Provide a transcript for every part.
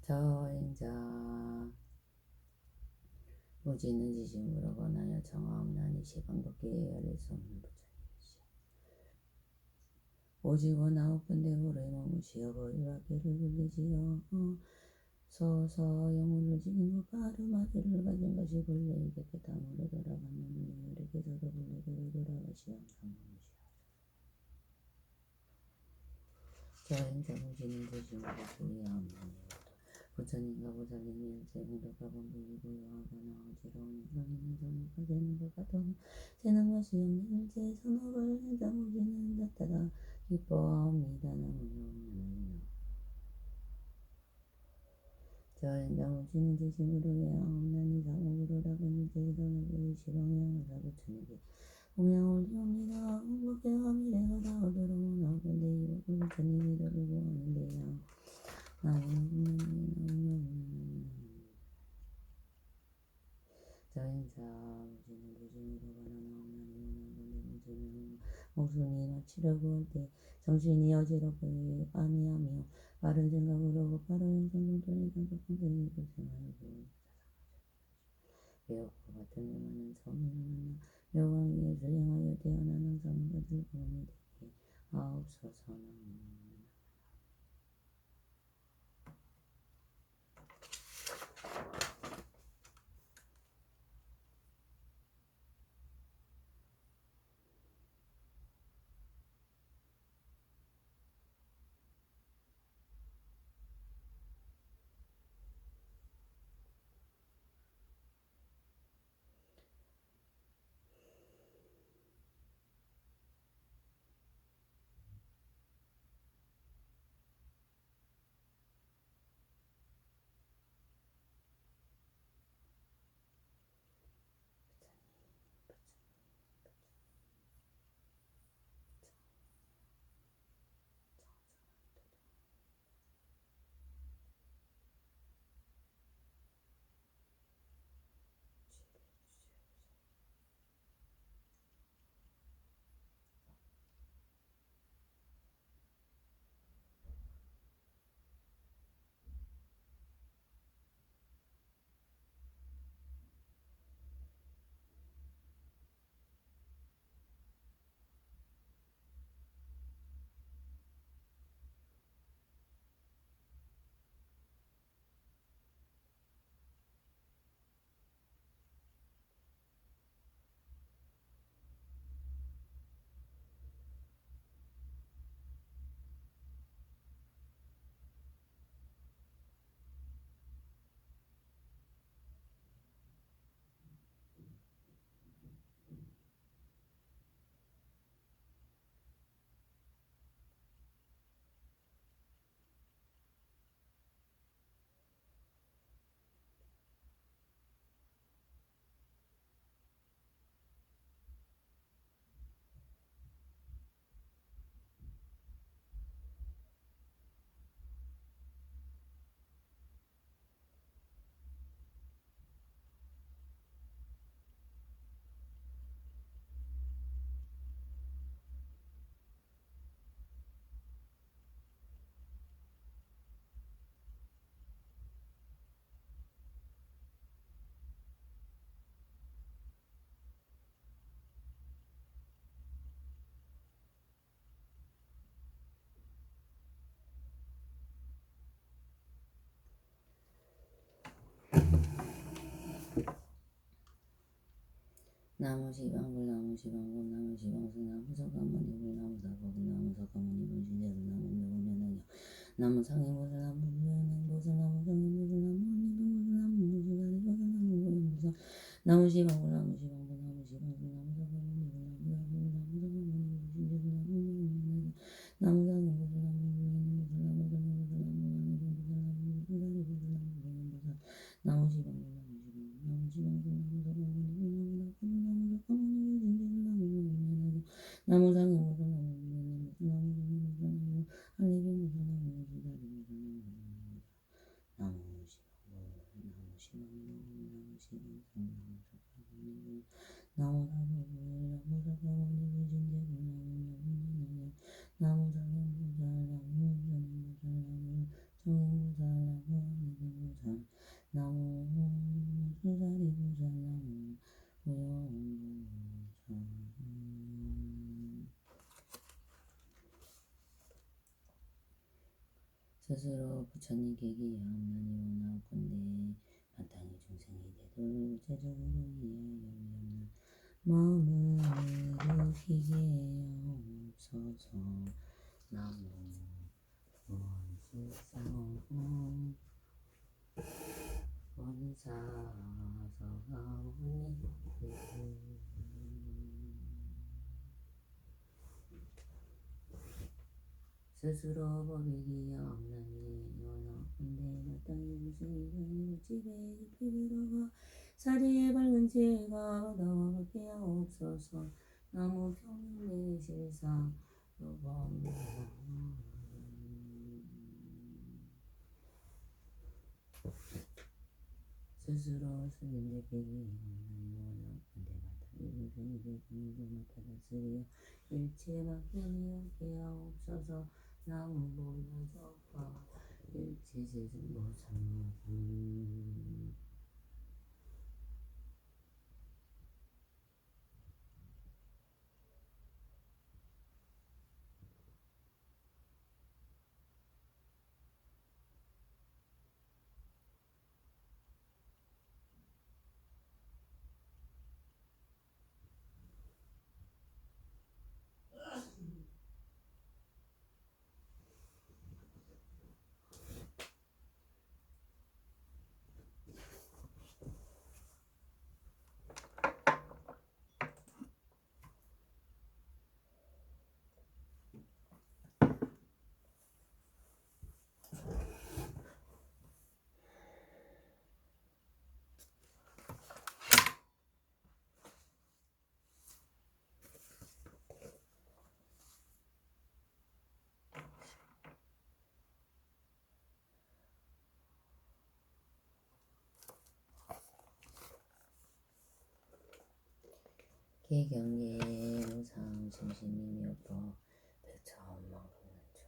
저행자 무지는 지심으로 권하여 정하옵나니 시방밖에 헤아릴 수 없는 부처님이시여. 오직원 아홉군데 고래 머무시어 거리밖에를 굴리지어 서서 영혼을 지닌 것과 아르마디를 가진 것이 본래의 깨끗함으로 돌아가는 이르게서도 본래대로 돌아가시어 항상 저행자 무지는 지심으로 주의하옵나니 부처님과 보살님이 일체 공덕과 번복이고 요하거나 어지러운 인간이나 정욕과 되는 것 같으며 되는 것이 없는 일체 선업을 행자 무지는 자따라 기뻐하옵니다. 나무나무나무나 저행자 무지는 지심으로 외하옵나니 사목으로 닦은 일체의 선업의 시방향을 사부처님께 공양을 드립니다. 공복대와 미래가 다 얻으러 나오건대 이곳을 부처님이 저를 구하는데요. 저행자 무지는 부심으로 바라나옵나니 원하건대 무지는 목순이 마치려 구할 때 정신이 어지럽고 아미하며 바른 생각으로 곧바로 영성동통의 장법한테이 고생하고 배웠고 같은 요만한 성인을 만나 여왕위에 수행하여 태어난 항상 것을 구원이 되게 하옵소서. 나무시방불 나무시방불 나무시방승 나무석가모니불 나무사법불 나무석가모니불 신제불 나무묘면하여 나무상행보슬 나무묘행보슬 나무상행보슬 나무언니불보슬 나무무수다리보슬 나무고인보슬 나무시방불 나무시방불 나무시방승 나무석가모니불 나무사법불 나무석가모니불 신제불 나무묘면하여 나무상행보슬 나무묘행보슬 나무상행보슬 나무언니불보슬 나무무수다리보슬 나무고인보슬 나무시방불 나무상에 무슨 나무상에 스스로 부처님 계기에 없나니 원하건대 마땅히 중생이 되돌 제적으로 이하여 마음을 일으키게 하옵소서. 나무 원시사오 원사서가오니 스스로 법이기에 없나니 원하건대 마땅히 중생이 되돌 집에 깊이 들어가 사리에 밝은 지혜가 얻어가게 하옵소서. 나무 평면의 실사 요범 스스로 스님들끼리 원하건대 마땅히 중생이 되돌 맡아다스리어 일체 맡기니 없게 하옵소서. 나무 보야적과 일체 세승보살모 개경계 무상 심신이묘법 백차원망금난조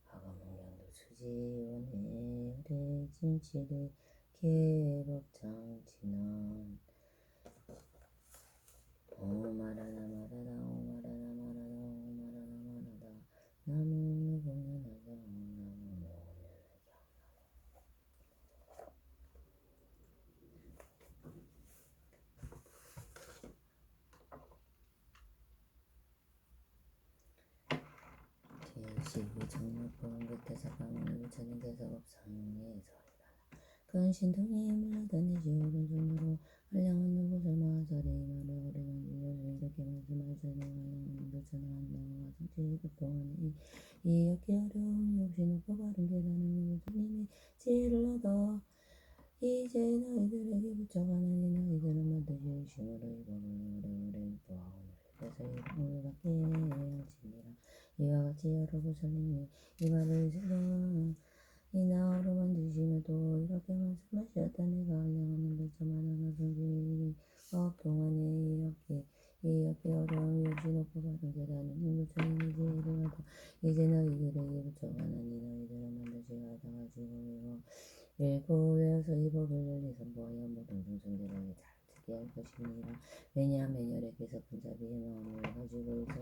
하가문경도 수지원해 의뢰 진치대 개법장진원 오마라나 마라나 오마라나 마라나 오마라나 마라나 나무 공연하자 나무 공연하자 제12 정력보험 그때사방문의 부처님 대사법상에서 근신통이 물러다니지 오른손으로 한량없는 보살마사리 말을 어리만 들려서 이렇게 말씀하시니 한량없는 부처는 한량과 성취 급동하니 이 역기 어려움 역시 높고 바른 계단은 부처님의 지혜를 얻어 이제 너희들에게 부처가나니 너희들은 반드시 의심으로 이 법을 오래오래 유도하고 그래서 이 법을 받게 할지니라. 이와 같이 여러 부처님이 이 말을 생각 이나으로 만드시며 또 이렇게 말씀하셨다. 내가 한량없는 부처만한 성질이 업동안에 이 역기 어려움 역시 높고 바른 계단은 이 부처님의 지혜를 얻어 이제 너희들에게 부처가나니 너희들은 반드시 받아가지고 읽고 외워서 이 법을 널리 선포하여 모든 중생들에게 잘 듣게 할 것이니라. 왜냐하면 열애께서 분자비의 마음을 가지고 있어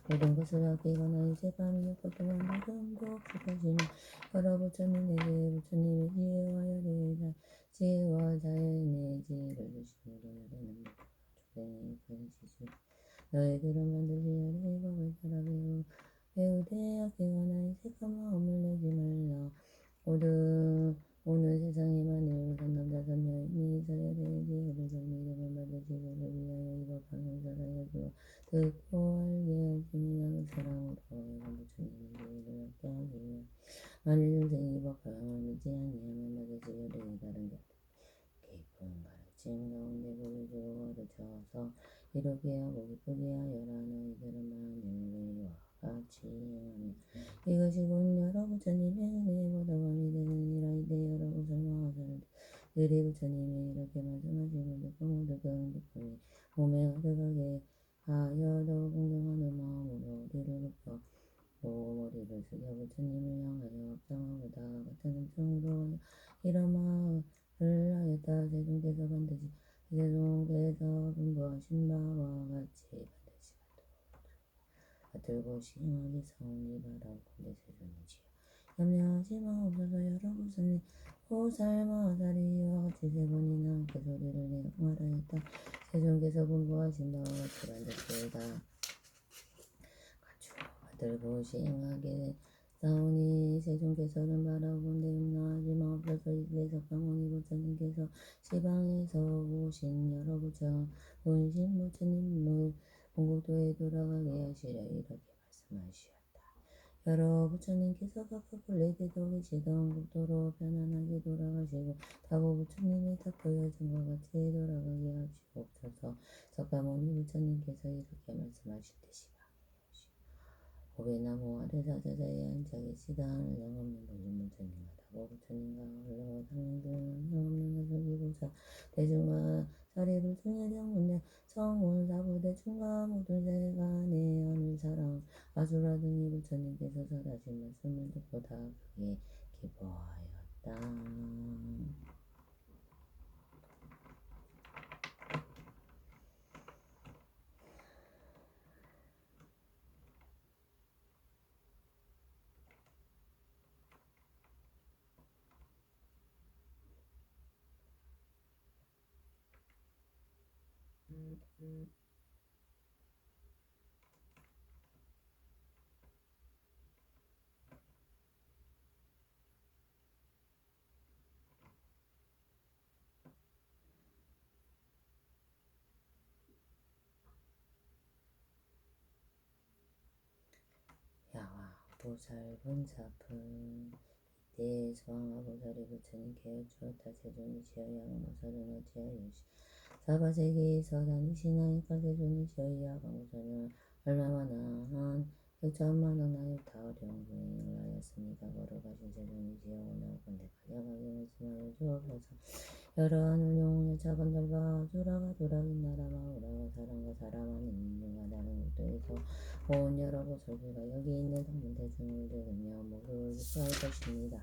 모든 것을 아끼거나 이제 밤이 높고 또한 모든도 없을것이니 여러 부처님에게 부처님의 지혜와 열애의 지혜와 자연의 지혜를 주시므로 열애는 조경이 그릇이지. 너희들은 반드시 열애의 법을 따라 배우되 아끼거나 이 색한 마음을 내지 말라. 오늘 세상에 만일 선남 다섯 명이 서열의 지혜를 정리되면 받으시기를 위하여 이법 방송사가 여주어 듣고 알게 할지니 나는 사랑으로 이런 부처님의 지혜를 얻게 하기 위하여 만일 중생이 이법 방송을 믿지 아니하면 받으시기를 다른 깊은 가르침 가운데 보여주고 가르쳐서 이루게 하고 기쁘게 하여라. 너희들은 만일 이와 같이 하면 이것이 곧 여러 부처님의 은혜보다 범이 되느니라. 이때 여러 부처마사들이 부처님이 이렇게 말씀하시고 듣고 모두 그 기쁨이 몸에 가득하게 하여 더욱 공경하는 마음으로 머리를 굽혀 머리를 숙여 부처님을 향하여 합장하고 다 같은 음성으로 이런 말을 하였다. 세종께서 반드시 세종께서 분부하신 바와 같이 받으시도록 들고 시행하기 사오니 바라건대 세존이지요. 염려 희망 없어서 여러 부처님 호살마사리와 같이 세 번이나 함께 소리를 내어 말하였다. 세존께서 분부하신 바와 같이 반드시이다. 들고 시행하게 사오니 세존께서는 바라본데 음란하지 마옵소서. 이제 석가모니 부처님께서 시방에서 오신 여러 부처 본신 부처님을 본국도에 돌아가게 하시려 이렇게 말씀하시었다. 여러 부처님께서 각각 본래대도 계시던 국도로 편안하게 돌아가시고 다보 부처님의 탁도 여전과 같이 돌아가게 하시옵소서. 석가모니 부처님께서 이렇게 말씀하셨듯이 고배나무 아래 사자자에 앉아 계시다. 한량없는 본신 부처님과 다보 부처님과 홀로 상행등은 한량없는 하설기고사 대중과 사리를 중에 대학문대 성원 사부대 중과 모든 세간의 하늘사랑 아수라 등의 부처님께서 설하신 말씀을 듣고 다 크게 기뻐하였다. 야와 보살본사품 이때 소왕하보살이 부처님께 여쭈었다. 세존이시여 야광보살은 어찌하여시 사바세계에서 다니시나이까. 세존이시여 야광보살은 얼마나 한 백천만억 나이다 어려운 고행을 하였습니까. 걸어가신 세존이시여 원하건대 가져가게 말씀하여 주옵소서. 여러 하늘 영웅의 작은 달과 수라가 돌아긴 나라 마우라와 사람과 사람하는 인류가 다른 곳에서 온 여러 보살들과 여기 있는 성문 대중을 들으며 목을 기뻐할 것입니다.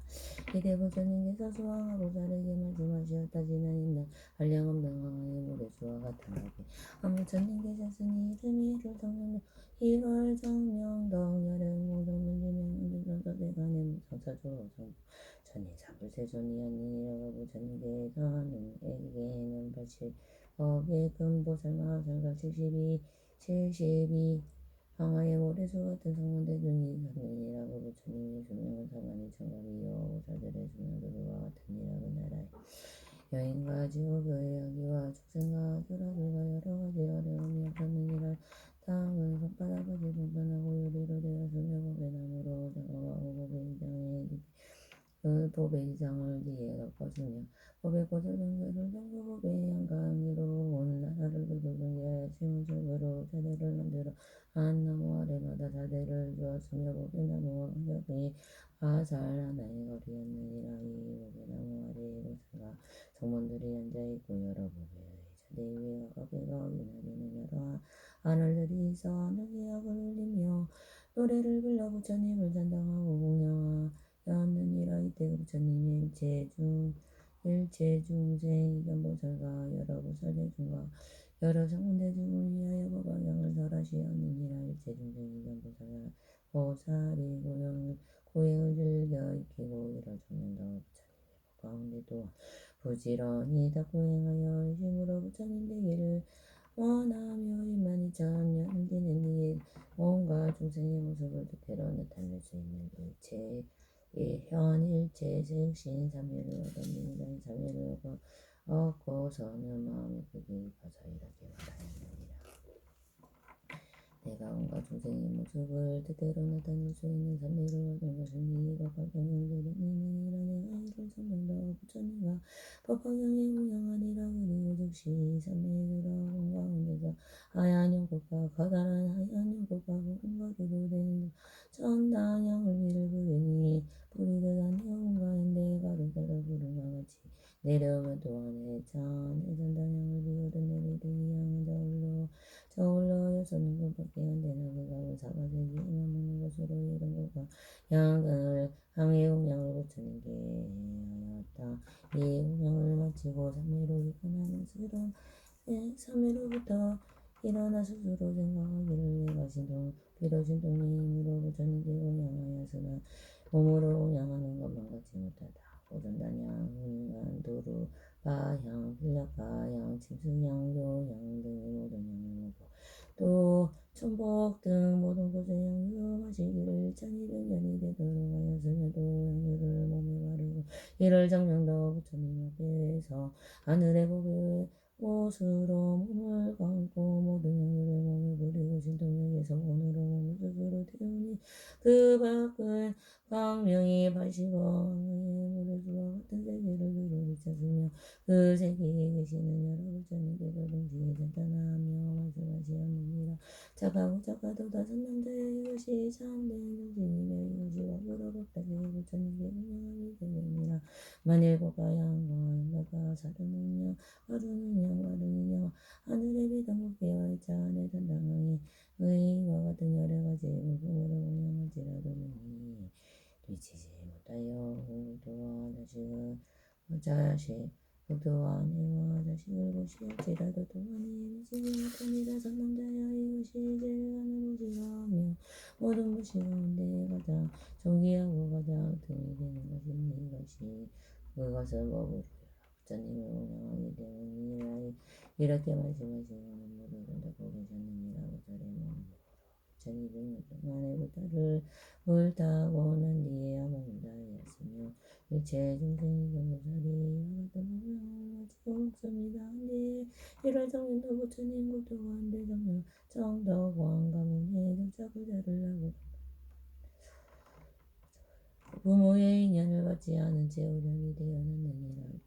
이대 부처님께서 수왕하보살에게 말씀하시었다. 지난 옛날 한량없는 강의 모래수와 같은 나비 한 부처님 계셨으니 이름이 일월정명동 일월정명동 여름공동문지명운전선서 대간의 무성사조로 전인사불 세존이 아니니라고 부처님께서는 에게는 80억의 금보살마살과 72 항아의 모래수 같은 성문대 중이 있었느니라고. 부처님의 수명은 42,000가리요 보살들의 수명도 그와 같으니라고. 나라에 여인과 지옥의 아기와 축생과 수라들과 여러 가지 어려움이 없었느니라. 땅은 손바닥까지 불편하고 유리로 되었으며 보배나무로 작업하고 보배 이장을 뒤에 덮었으며 보배꽃을 정결을 정교 보배의 한가미로 온 나라를 두들게 하여 심은적으로 자대를 만들어 한 나무 아래마다 자대를 주었으며 보배나무와 간격이 화살 하나의 거리였느니라. 이 보배나무 아래에 보살과 성문들이 앉아있고 여러 보배의 자대 위에 거기가 어기나리는 여러 하늘들이 있어 하늘기약을 울리며 노래를 불러 부처님을 찬양하고 공양하였느니라. 이때 부처님이 일체중생 이견보살과 여러 보살대중과 여러 성문대중을 위하여 법화경을 설하시었느니라. 일체중생 이견보살이 고행을 즐겨 익히고 이럴 정명도 부처님의 법 가운데 또한 부지런히 닦고행하여 힘으로 부처님 되기를 원하며 12,000년을 지낸 뒤에 온갖 중생의 모습을 뜻대로 나타낼 수 있는 현일체 즉신 삼위를 얻었느니라. 삼위를 얻고서는 마음이 크게 깊어서 이렇게 말하였느니라. 내가 온갖 중생의 모습을 뜻대로 나타낼 수 있는 삼위를 얻은 것은 이 법화경을 들음이니라. 내가 이를 성명도 부처님과 법화경에 공양하니라. 그리고 즉시 삼위에 들어온 가운데서 하얀 연꽃과 커다란 하얀 연꽃과 붉은거리로 된 천당향을 위를 부르니 뿌리듯 한 여운과 한데 가루가루 부른과 같이 내려오면 또한 해천당향을 비오듯 내리듯 이 향은 저울로 여섯 눈곱밖에 안 되나. 그가 온 사바세기에 머무는 것으로 이른 것과 향의 공양을 부처님께 하였다. 이 공양을 마치고 삼위로부터 일어나 스스로 생각하기를 내가 비로신 동의 힘으로 부처님께 공양하였으나 몸으로 운영하는 것만 갖지 못하다. 오존단양, 운양, 도루, 가향, 필력가향, 침수향, 교향 등의 모든 향을 먹고 또 천복 등 모든 곳에 양육하시기를 1200년이 되도록 하였으며도 양육을 몸에 바르고 이를 정령도 부처님 앞에서 하늘의 복을 옷으로 몸을 감고 모든 양육을 몸에 부리고 신통력에서 오늘은 몸을 스스로 태우니 그 밖을 광명이 바시고 광명의 물을 주와 같은 세계를 두루 비쳤으며 그 세계에 계시는 여러 부처님께서 동시에 나타나며 말씀하시었느니라. 착하고 착하도 다섯 남자여 이것이 참된 정신이며 이것이 법으로 법답게 부처님께 운영하게 되느니라. 만일 고가양과 인가가 사르느냐 가르느냐 가르느냐 하늘의 비단국대와 이차 안에 단당하게 의와 같은 여러 가지 물품으로 운영할지라도 능히 미치지 못하여 부도와 자식 부도와 아내와 자식을 보시옵지라도 동안에 미치지 못하니라. 선남자여 이것이 제일 가는 무지하며 모든 무시 가운데 가장 존귀하고 가장 든이 되는 것이니 이것이 그것은 법으로 부처님을 운영하기 때문이라. 이렇게 말씀하시고는 모두 손잡고 계셨느니라. 부처님은 1200년 동안의 부타를 옳다고 난 뒤에야 먹는다 하였으며 일체 중생이 경사리와 같은 운명을 가지고 먹습니다. 한 뒤에 이를 정인도 부처님 국토가 한대 정령 정덕왕 가문의 정착을 자를 하고 부모의 인연을 받지 않은 채 우량이 되어났느니라.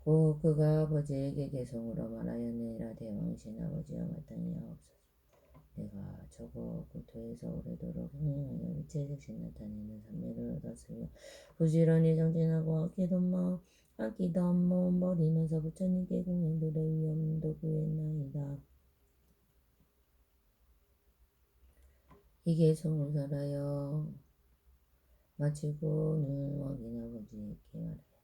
고 그가 아버지에게 개성으로 말하였느니라. 대왕신 아버지여 마땅히하옵소서. 내가 저거 국토에서 오래도록 흥행하여 일체즉시 나타내는 산미를 얻었으며 부지런히 정진하고 아끼던 마음 버리면서 부처님께 공연들의 위엄도 구했나이다. 이 개성을 살아여 마치고는 왕인 아버지에게 말하였다.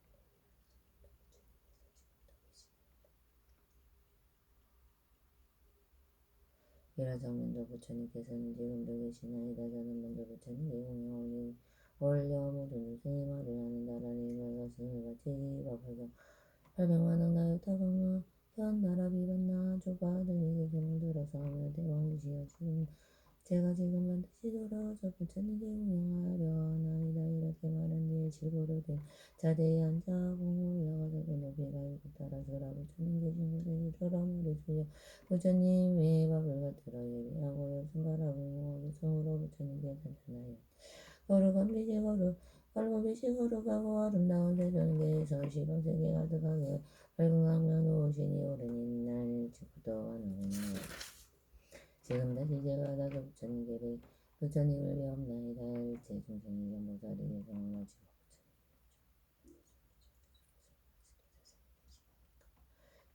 이라정면도 부처님께서는 지금도 계시나이다. 저는 먼저 부처님께 공양을 올려 모든 중생의 말을 하는 나라를 이루었으니 같이 발병하는 나요타강마 현 나라비반나 조가 등의 계승을 들어서 하며 대왕이시여 제가 지금 반드시 돌아와서 부처님께 공양하려 하나이다. 이렇게 말한 뒤에 실고로 된 자대에 앉아 공을 올라가서 그 높이가 7달아서라. 부처님 계신 곳에 이르러 머리숙여 부처님의 밥을 받들어 예배하고 손가락을 모아서 성으로 부처님께 나타나요. 거룩한 빛이 밝은 빛이 거룩하고 아름다운 대전계에서 시방세계 가득하게 밝은강면 오신이 오른 옛날 지부터 하는구나. 지금 다시 제가 다시 부처님을 배옵나이다. 일체 중생이 견보살이 개성을 마치고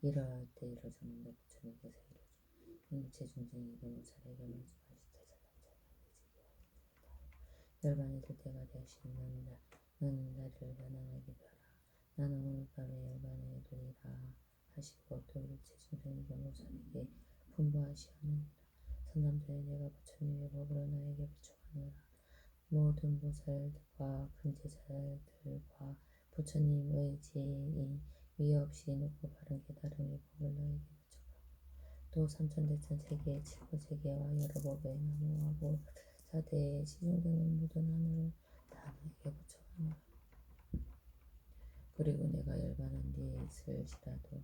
이러할 때 이러자는데 부처님께서 이르시되 일체 중생이 견보살에게 말씀하시되 열반이 될 때가 되었으니라. 너는 나를 편안하게 펴라. 나는 오늘 밤에 열반에 두리라 하시고 또 일체 중생이 견보살에게 분부하시었느니라. 선남자여 내가 부처님의 법으로 나에게 부축하노라. 모든 보살들과 큰제자들과 부처님의 지혜이 위없이 높고 바른 깨달음의 법을 너에게 부축하고 또 삼천대천 세계 칠보세계와 여러 법에 나무하고 사대에 시중되는 모든 하늘을 다 너에게 부축하노라. 그리고 내가 열반한 네 이슬시라도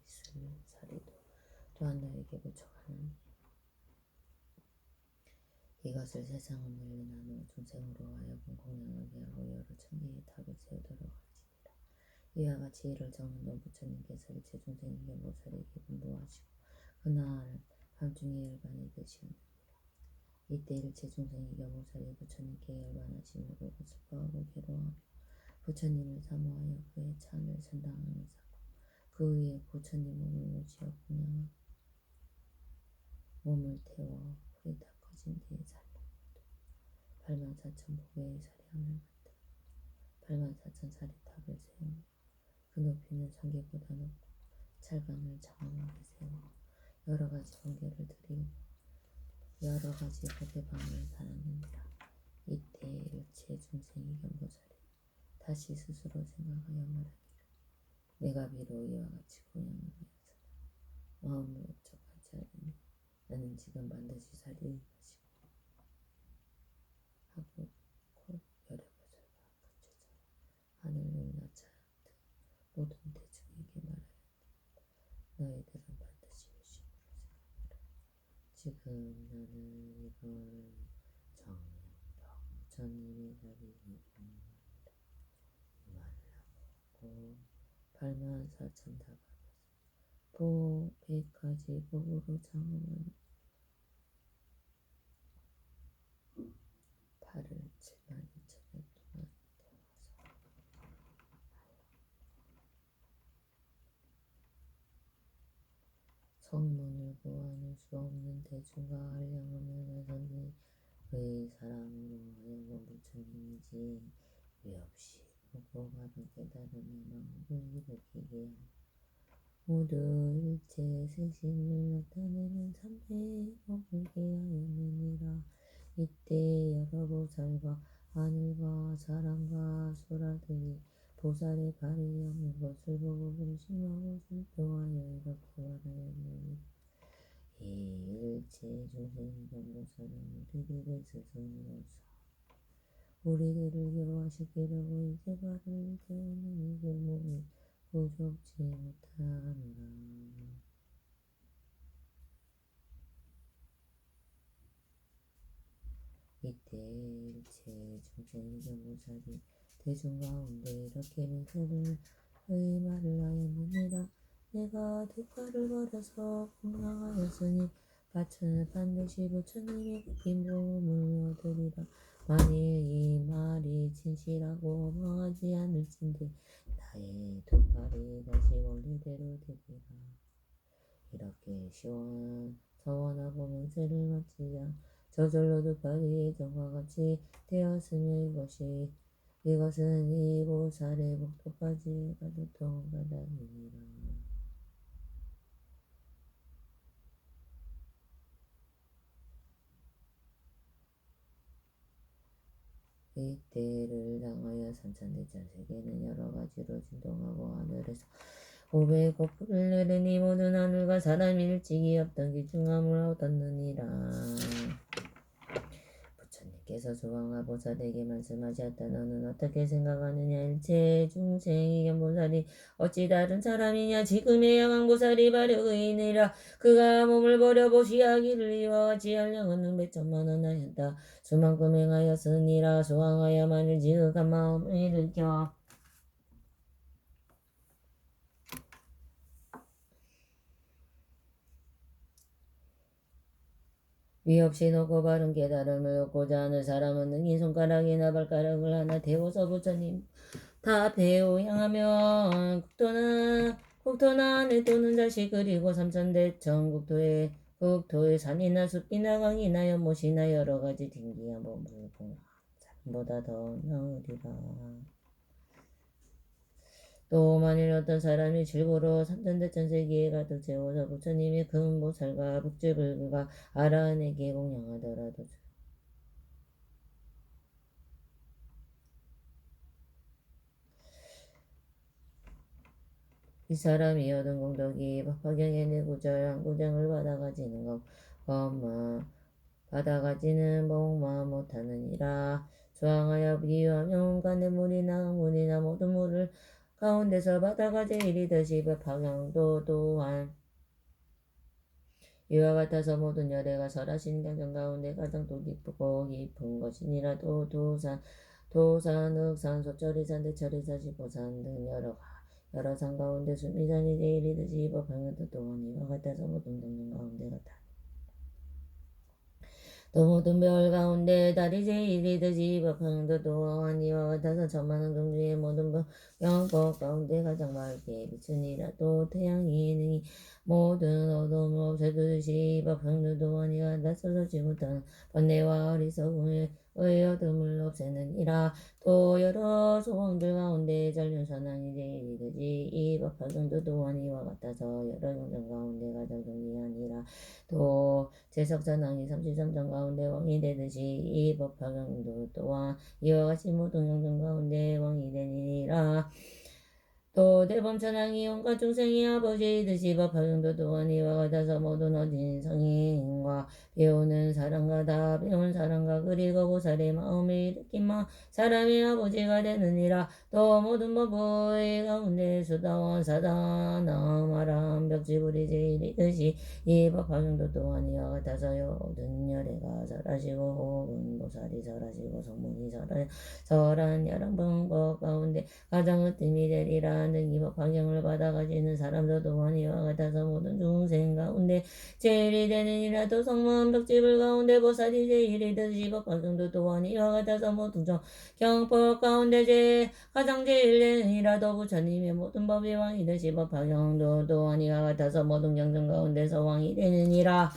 이슬사리도 또한 너에게 부족하느니 이것을 세상을 멸리한 후 중생으로 하여금 공양하게 하고 여러 천개의 탑을 세우도록 할지니라. 이와 같이 이를 적는 부처님께서 일체 중생에게 모살에게 분부하시고 그날 밤중에 열반이 되시었느니라. 이때 일체 중생에게 모살이 부처님께 열반하심으로 슬퍼하고 괴로워하며 부처님을 사모하여 그의 찬을 선당하는 사고 그 위에 부처님 몸을 모시어 공양하고 몸을 태워 불이 다 꺼진 뒤에 살림으로도 84,000보배의 사량을 만들어 84,000사리탑을 세우며 그 높이는 성계보다 높고 찰강을 장엄하게 세워 여러 가지 번개를 드리고 여러 가지 보배방을 달았느니라. 이때 일체 중생이 견보살이 다시 스스로 생각하여 말하기를 내가 비록 이와 같이 공양을 하였으나 마음을 옵적하지 않으니 나는 지금 반드시 살이 것이고 하고 곧 여려보살과 근처자 하늘 용나차 등 모든 대중에게 말하였다. 너희들은 반드시 유심으로 생각하라. 지금 나는 이걸 정령덕 부처님의 자리에 공양하리라. 이 말을 하고 84,000다발에서 보 100가지 복으로 장엄한 발을 72,000년 동안 태워서 성문을 구하는 수 없는 대중과 한량하며 나선이 의 사람으로 하여금 부처님이지 왜 없이 보고 바른 깨달음의 마음을 일으키게 하며 모두 일체 생신을 나타내는 삼대의 법을 개하였느니라. 이때 여러 보살과 하늘과 사람과 수라들이 보살의 발이 없는 것을 보고 근심하고 슬퍼하여 이렇게 말하였느니라. 이 일체 중생이 견보살은 우리들의 스승으로서 우리들을 교화시키려고 이제 발을 태우는 이들 몸이 부족지 못하노라. 이때 일체 중생의 견보살이 대중 가운데 이렇게 맹세를 의 말을 하였느니라. 내가 득화를 버려서 공양하였으니 반드시 부처님의 긴 도움을 얻으리라. 만일 이 말이 진실하고 망하지 않을진데 나의 두 팔이 다시 원래대로 되리라. 이렇게 서원하고 맹세를 마치자 저절로 두 팔이 예전과 같이 되었으며 이것은 이 보살의 복도까지 가도통 바다니라. 이때를 당하여 삼천대천 세계는 여러 가지로 진동하고 하늘에서 오배의 고풀을 내리니 모든 하늘과 사람이 일찍이 없던 귀중함을 얻었느니라. 부처님께서 수왕화 보살에게 말씀하셨다. 너는 어떻게 생각하느냐? 일체 중생의 견보살이 어찌 다른 사람이냐? 지금의 야망보살이 발효의니라. 그가 몸을 버려 보시하기를 이와 같이 한량은 능백천만원 하였다. 수만큼 행하였으니라. 수왕하야만을 지극한 마음을 일으켜 위없이 높고 바른 깨달음을 얻고자 하는 사람은 능히 손가락이나 발가락을 하나 대고서 부처님 다 배우 향하며 국토나 하늘 또는 자식 그리고 삼천대천 국토의 산이나 숲이나 강이나 연못이나 여러 가지 딩기한 몸을 공양하는 사람보다 더 나으리라. 또 만일 어떤 사람이 질고로 삼천대천 세계에 가득 채워서 부처님의 금보살과 북제불가 아라한에게 공양하더라도 이 사람이 얻은 공덕이 법화경의 내구절 한 구장을 받아가지는 목마 못하느니라. 수왕하여 비유하며 온갖 물이나 모든 물을 가운데서 바다가 제일이듯이 법화경도 또한 이와 같아서 모든 열애가 설하신 경전 가운데 가장 또 깊고 깊은 것이니라. 또 도산, 흑산, 소철이산, 대철이산, 시보산 등 여러 산 가운데 수미산이 제일이듯이 법화경도 또한 이와 같아서 모든 경전 가운데 같아. 또 모든 별 가운데 달이 제일이듯이 법화경도 또한 이와 같아서 천만한 경주의 모든 영법 가운데 가장 맑게 비추니라. 또 태양이 능히 모든 어둠을 없애듯이 법화경도 또한 이와 같아서 쏟지 못한 번뇌와 어리석음의 어둠을 없애느니라. 또 여러 소왕들 가운데 전륜선왕이 제일이듯이 이 법화경도 또한 이와 같아서 여러 경전 가운데 가장 경리하니라. 또 제석전왕이 33전 가운데 왕이 되듯이 이 법화경도 또한 이와 같이 모든 경전 가운데 왕이 되니라. 또 대범천왕이 온갖 중생이 아버지이듯이 법화경도 또한 이와 같아서 모든 어진 성인과 배우는 사람과 다 배운 사람과 그리고 보살의 마음을 일으킨 사람의 아버지가 되느니라. 또 모든 법의 가운데 수다원 사다나 아람 벽지불이 제일이듯이 이 법화경도 또한 이와 같아서 모든 열애가 설하시고 혹은 보살이 설하시고 성문이 설한 열왕방법 가운데 가장 으뜸이 되리라. 이 법화경을 받아 가지는 사람도 또한 이와 같아서 모든 중생 가운데 제일이 되느니라. 또 성문 벽지불 가운데 보살이 제일이듯이 법화경도 또한 이와 같아서 모든 경법 가운데 가장 제일 되느니라. 또 부처님의 모든 법의 왕이 되시 법화경도 또한 이와 같아서 모든 경전 가운데서 왕이 되느니라.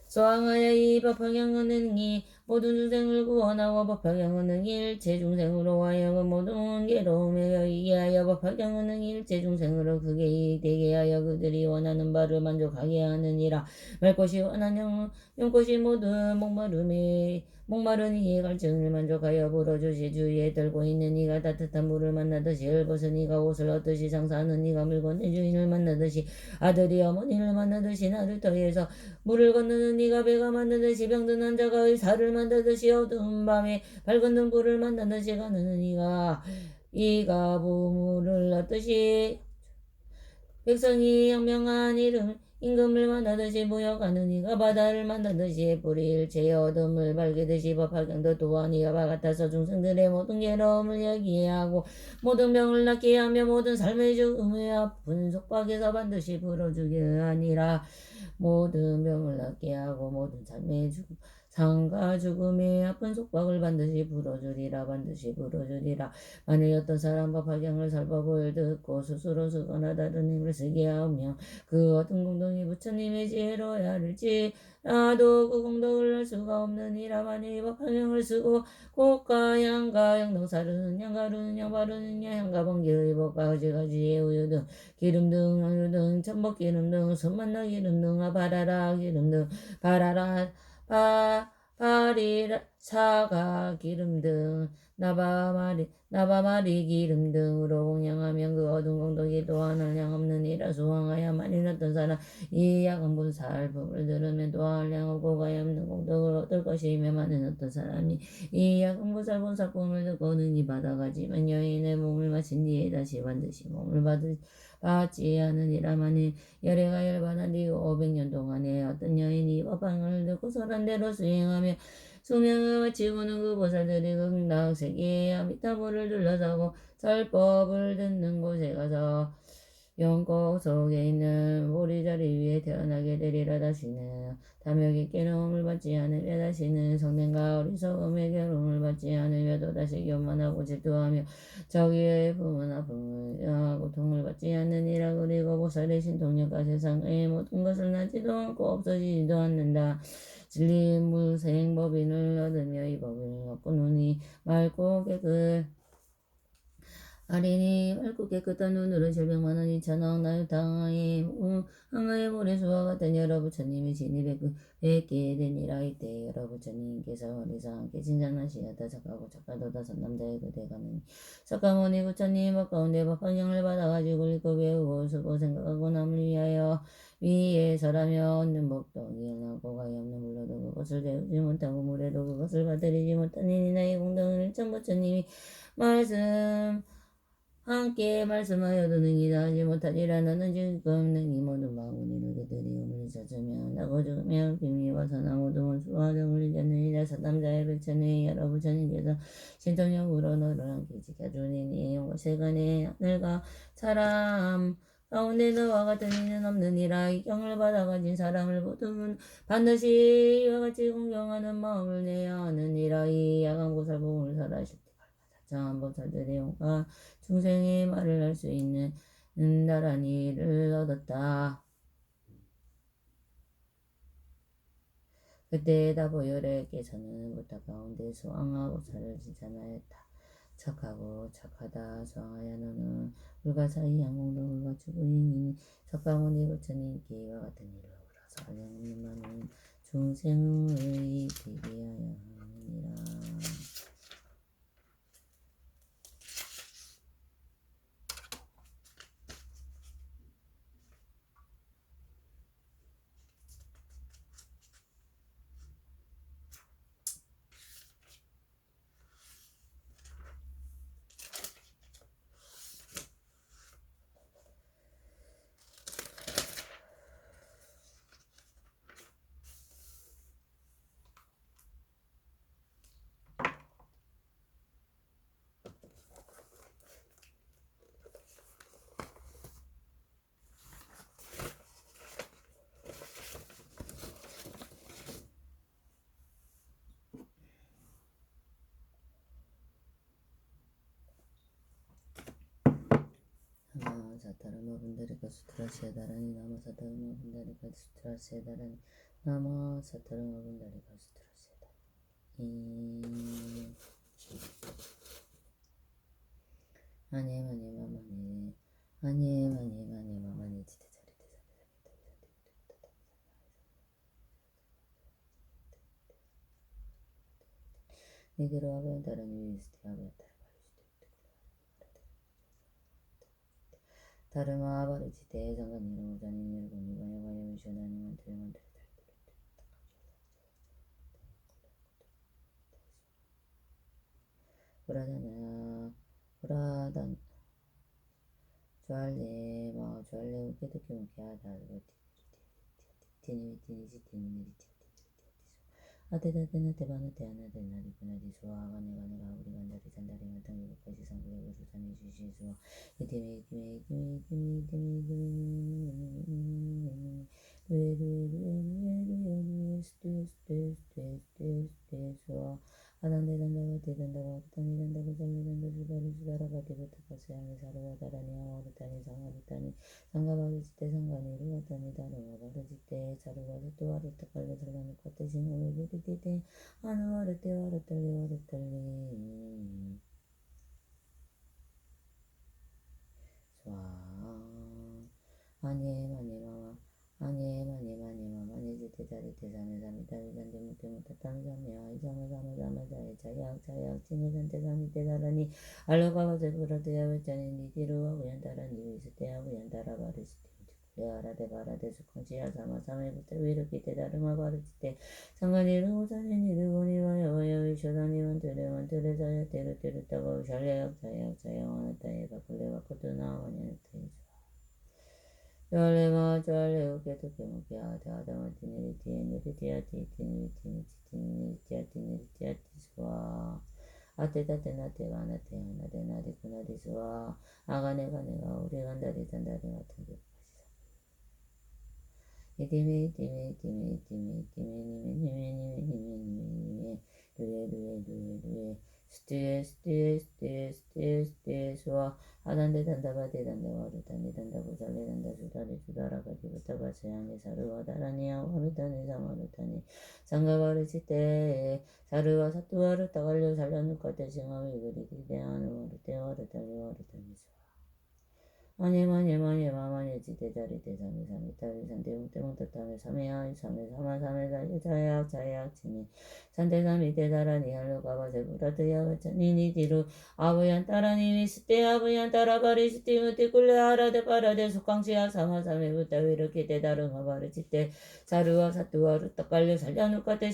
소왕하여 이 법화경은 능히 모든 중생을 구원하고 법화경은 능히 일체 중생으로 하여금 모든 괴로움에 여기게 하여 법화경은 능히 일체 중생으로 크게 이익되게 하여 그들이 원하는 바를 만족하게 하느니라. 말 것이 원한 용꽃이 모든 목마른 이의 갈증을 만족하여 불어주시. 주위에 들고 있는 이가 따뜻한 물을 만나듯이 헐벗은 이가 옷을 얻듯이 장사하는 이가 물건의 주인을 만나듯이 아들이 어머니를 만나듯이 나를 터위에서 물을 건너는 이가 배가 만나듯이 병든 환자가 의사를 만나듯이 어두운 밤에 밝은 등불을 만나듯이 가는 이가 보물을 얻듯이 백성이 영명한 임금을 만나듯이 모여가는 이가 바다를 만나듯이 불이 일체의 어둠을 밝히듯이 법화경도 또한 이와 같아서 중생들의 모든 괴로움을 여기게 하고 모든 병을 낫게 하며 모든 삶의 죽음의 아픈 속박에서 반드시 풀어주게 하니라. 모든 병을 낫게 하고 모든 삶의 상과 죽음의 아픈 속박을 반드시 풀어주리라. 반드시 풀어주리라. 만일 어떤 사람 법화경을 설법을 듣고 스스로 쓰거나 다른 힘을 쓰게 하며 그 어떤 공덕이 부처님의 지혜로 헤아릴지 나도 그 공덕을 할 수가 없느니라. 만일 법화경을 쓰고 꽃과 향과 영동사르는 향가루는 향바르는 향가 번개의 법과 가지가지의 우유 등 기름 등 우유 등 천복기름 등 손만나 기름 등 바라라 기름 등 바리라 사가 기름 등 나바마리 기름 등으로 공양하면 그 어두운 공덕이 또한 한량없느니라. 수왕하여 만일 어떤 사람 이 야간분 살법을 들으면 또한 한량없고 가염없는 공덕을 얻을 것이며 만일 어떤 사람이 이 야간분 살본 사법을 듣고 능히 받아가지만 여인의 몸을 마친 뒤에 다시 반드시 몸을 받지 않으니라. 만일 열애가 열반한 뒤 500년 동안에 어떤 여인이 법황을 듣고 설한대로 수행하며 수명을 마치고는 그 보살들이 그 극락세계에 아미타불을 둘러싸고 설법을 듣는 곳에 가서 영국 속에 있는 보리자리 위에 태어나게 되리라. 다시는 탐욕의 괴로움을 받지 않으며 다시는 성냄과 어리석음의 괴로움을 받지 않으며 또다시 교만하고 질투하며 자기의 품은 아픔을 고통을 받지 않느니라. 그리고 보살의 신통력과 세상의 모든 것을 나지도 않고 없어지지도 않는다. 진리 무생 법인을 얻으며 이 법을 얻고 눈이 맑고 아린이 맑고 깨끗한 눈으로 700만원 2천억 나유탕하에 한가의 모래수와 같은 여러 부처님이 진입에 뵙게 되니라. 이때 여러 부처님께서 어리사 함께 진장하시었다. 착하고 착하도 다섯 남자의 그대가는 석가모니 부처님 가운데 법화경을 받아가지고 읽고 배우고 쓰고 생각하고 남을 위하여 위에 설하며 얻는 복도 기억나고 가히 없는 물로도 그것을 배우지 못하고 물에도 그것을 받들이지 못하니 나의 공덕을 천부처님이 말씀 함께 말씀하여도 능히 다하지 못하리라. 너는 지금 능히 모든 망군이 그들이 우물이 찾으며 나고 죽으며 비밀과 선하고도 원수와 등을 잊었느니라. 사담자의 불천의 여러 부처님께서 신통력으로 너를 함께 지켜주니 영과 세간의 하늘과 사람 가운데 너와 같은 이는 없느니라. 이 경을 받아가진 사람을 모두는 반드시 이와 같이 공경하는 마음을 내야 하느니라. 이 야간고살봉을 설하실 때 자한보살들의 용과 중생의 말을 할 수 있는 나란히를 얻었다. 그때 다보열애께서는 부탁 가운데 수왕하보살을 칭찬하였다. 착하고 착하다. 수왕하여 너는 불가사의 양공덕을 갖추고 있니 석가모니 부처님께 이와 같은 일을 하라서 한량없는 많은 중생을 되게 하여 하느니라. 사타르마 분다리카 수트라시에 다라니 나마 사타르마 분다리카 수트라시에 다라니 나마 사타르마 분다리카 수트라시에 다라니 아니 마마네 아니 마마네 지대자리 네게로 하면 다른 유이스티 하면 다르마 바르지대 장관이로 오자니를 보니가 여가여 위셔나니만 들만 브라단 주알레 우케도케 무케하다 아테다테나 테바나 테아나 데나리 그나디 수아 가네가네가 우리 간다리 잔다리 마땅 이것까지 상구역을 주산해 주시수아 이티메 수아 아단데단다가 데단다가 부탄이단다가 잘레단다 주다리 주다라가 데부터까지 하니 사르와 다라니 아와르타니 상하르타니 상가바르지때 상가니를 왔다니 다르와 바르지때 자르와 사토와르타 깔레 살라니 껏대신 오르리리리데 아누와르테 와르탈리 와르탈리 스와 아니에마니마마 아니에마니마니지테 자리테 사미사미 다리잔데 무테무타 탐사미야 이사마사마사마자에 자약 칭해산테 사미테 다라니 알로가바세 부라테야 외짜니 니디루와 우얀다라니 위스테야 우얀다라 바르시테 야라데 바라데 수콩시야 사마사메부테 위르키테 다르마 바르치테 상가니르 오사니니르 보니와야 와야 위쇼다니만 테레 자야 테르 타고 샬레약 자야 와나타에 바클레와 코토나와냐테 Jolema jole uke tuke muke ate adama tiniri tiniri tiati tiniri tiniri tiati swa ate tate nate ganate hanade nade kunade swa agane gane ga uri gandari tandari matandi itime nime luye swa 아단데 단다바데 단다와르 단데 단다보살레 단다 주다리 주다라가디 부타바 세양에 사르와 다라니야 와르타니 사마르타니 상가바르 치테 사르와 사투와르 타갈려 살려누카테 싱하위 그리디 대하누 와르테와르 달리와르 달리사 마니 마마니 지대자리 대삼이 삼이 따위 산대 웅대 웅따따미 삼이하이 삼이 사마 삼이 자이 자약 자약 지니 산대 삼이 대다라니 할로 가바세 부라트야 와차니니 디루 아부얀 따라니 위스테 아부얀 따라바리 스티 무티 꿀레 하라데 파라데 속강시야 사마 삼이 부따위 이렇게 대다른 가바르 지대 사르와 사투와 루떡갈려 살려누카테